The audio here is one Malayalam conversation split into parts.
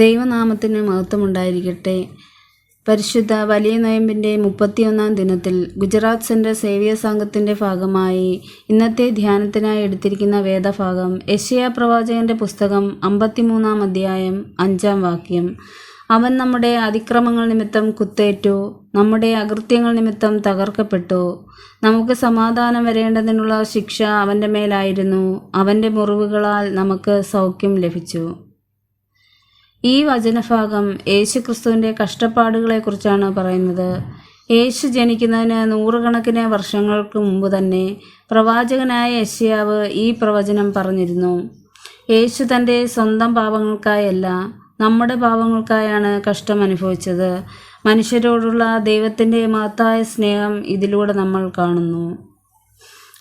ദൈവനാമത്തിന് മഹത്വമുണ്ടായിരിക്കട്ടെ. പരിശുദ്ധ വലിയ നോയമ്പിൻ്റെ 31-ാം ദിനത്തിൽ ഗുജറാത്ത് സെൻട്രൽ സേവിയേഴ്സ് സംഘത്തിൻ്റെ ഭാഗമായി ഇന്നത്തെ ധ്യാനത്തിനായി എടുത്തിരിക്കുന്ന വേദഭാഗം യെശയ്യാ പ്രവാചകൻ്റെ പുസ്തകം 53-ാം അധ്യായം 5-ാം വാക്യം. അവൻ നമ്മുടെ അതിക്രമങ്ങൾ നിമിത്തം കുത്തേറ്റു, നമ്മുടെ അകൃത്യങ്ങൾ നിമിത്തം തകർക്കപ്പെട്ടു. നമുക്ക് സമാധാനം വരേണ്ടതിനുള്ള ശിക്ഷ അവൻ്റെ മേലായിരുന്നു, അവൻ്റെ മുറിവുകളാൽ നമുക്ക് സൗഖ്യം ലഭിച്ചു. ഈ വചനഭാഗം യേശുക്രിസ്തുവിൻ്റെ കഷ്ടപ്പാടുകളെക്കുറിച്ചാണ് പറയുന്നത്. യേശു ജനിക്കുന്നതിന് നൂറുകണക്കിന് വർഷങ്ങൾക്ക് മുമ്പ് തന്നെ പ്രവാചകനായ യെശയ്യാവ് ഈ പ്രവചനം പറഞ്ഞിരുന്നു. യേശു തൻ്റെ സ്വന്തം പാപങ്ങൾക്കായല്ല, നമ്മുടെ പാപങ്ങൾക്കായാണ് കഷ്ടം അനുഭവിച്ചത്. മനുഷ്യരോടുള്ള ദൈവത്തിൻ്റെ മഹത്തായ സ്നേഹം ഇതിലൂടെ നമ്മൾ കാണുന്നു.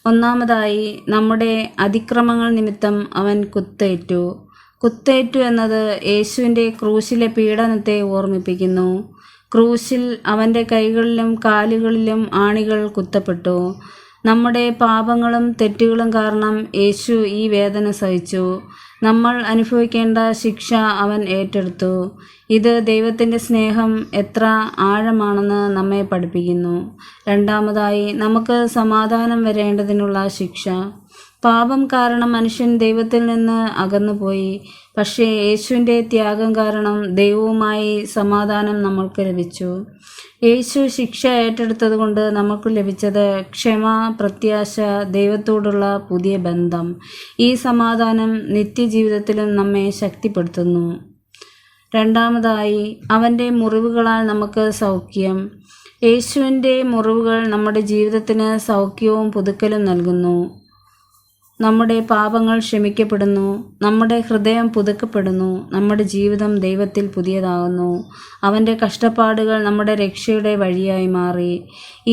ഒന്നാമതായി, നമ്മുടെ അതിക്രമങ്ങൾ നിമിത്തം അവൻ കുത്തേറ്റു. കുത്തേറ്റു എന്നത് യേശുവിൻ്റെ ക്രൂശിലെ പീഡനത്തെ ഓർമ്മിപ്പിക്കുന്നു. ക്രൂശിൽ അവൻ്റെ കൈകളിലും കാലുകളിലും ആണികൾ കുത്തപ്പെട്ടു. നമ്മുടെ പാപങ്ങളും തെറ്റുകളും കാരണം യേശു ഈ വേദന സഹിച്ചു. നമ്മൾ അനുഭവിക്കേണ്ട ശിക്ഷ അവൻ ഏറ്റെടുത്തു. ഇത് ദൈവത്തിൻ്റെ സ്നേഹം എത്ര ആഴമാണെന്ന് നമ്മെ പഠിപ്പിക്കുന്നു. രണ്ടാമതായി, നമുക്ക് സമാധാനം വരേണ്ടതിനുള്ള ശിക്ഷ. പാപം കാരണം മനുഷ്യൻ ദൈവത്തിൽ നിന്ന് അകന്നുപോയി. പക്ഷേ യേശുവിൻ്റെ ത്യാഗം കാരണം ദൈവവുമായി സമാധാനം നമ്മൾക്ക് ലഭിച്ചു. യേശു ശിക്ഷ ഏറ്റെടുത്തതുകൊണ്ട് നമുക്ക് ലഭിച്ചത് ക്ഷമ, പ്രത്യാശ, ദൈവത്തോടുള്ള പുതിയ ബന്ധം. ഈ സമാധാനം നിത്യജീവിതത്തിലും നമ്മെ ശക്തിപ്പെടുത്തുന്നു. രണ്ടാമതായി, അവൻ്റെ മുറിവുകളാൽ നമുക്ക് സൗഖ്യം. യേശുവിൻ്റെ മുറിവുകൾ നമ്മുടെ ജീവിതത്തിന് സൗഖ്യവും പുതുക്കലും നൽകുന്നു. നമ്മുടെ പാപങ്ങൾ ക്ഷമിക്കപ്പെടുന്നു, നമ്മുടെ ഹൃദയം പുതുക്കപ്പെടുന്നു, നമ്മുടെ ജീവിതം ദൈവത്തിൽ പുതിയതാകുന്നു. അവൻ്റെ കഷ്ടപ്പാടുകൾ നമ്മുടെ രക്ഷയുടെ വഴിയായി മാറി.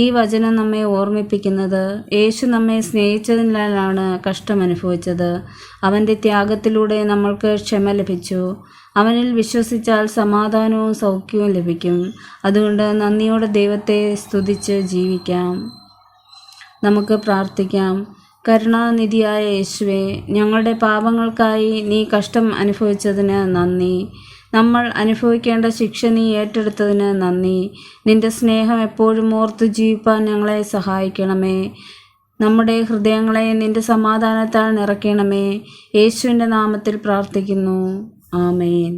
ഈ വചനം നമ്മെ ഓർമ്മിപ്പിക്കുന്നത് യേശു നമ്മെ സ്നേഹിച്ചതിനാലാണ് കഷ്ടം അനുഭവിച്ചത്. അവൻ്റെ ത്യാഗത്തിലൂടെ നമ്മൾക്ക് ക്ഷമ ലഭിച്ചു. അവനിൽ വിശ്വസിച്ചാൽ സമാധാനവും സൗഖ്യവും ലഭിക്കും. അതുകൊണ്ട് നന്ദിയോടെ ദൈവത്തെ സ്തുതിച്ച് ജീവിക്കാം. നമുക്ക് പ്രാർത്ഥിക്കാം. കരുണാനിധിയായ യേശുവേ, ഞങ്ങളുടെ പാപങ്ങൾക്കായി നീ കഷ്ടം അനുഭവിച്ചതിന് നന്ദി. നമ്മൾ അനുഭവിക്കേണ്ട ശിക്ഷ നീ ഏറ്റെടുത്തതിന് നന്ദി. നിന്റെ സ്നേഹം എപ്പോഴും ഓർത്തു ജീവിപ്പാൻ ഞങ്ങളെ സഹായിക്കണമേ. നമ്മുടെ ഹൃദയങ്ങളെ നിന്റെ സമാധാനത്താൽ നിറയ്ക്കണമേ. യേശുവിൻ്റെ നാമത്തിൽ പ്രാർത്ഥിക്കുന്നു. ആമേൻ.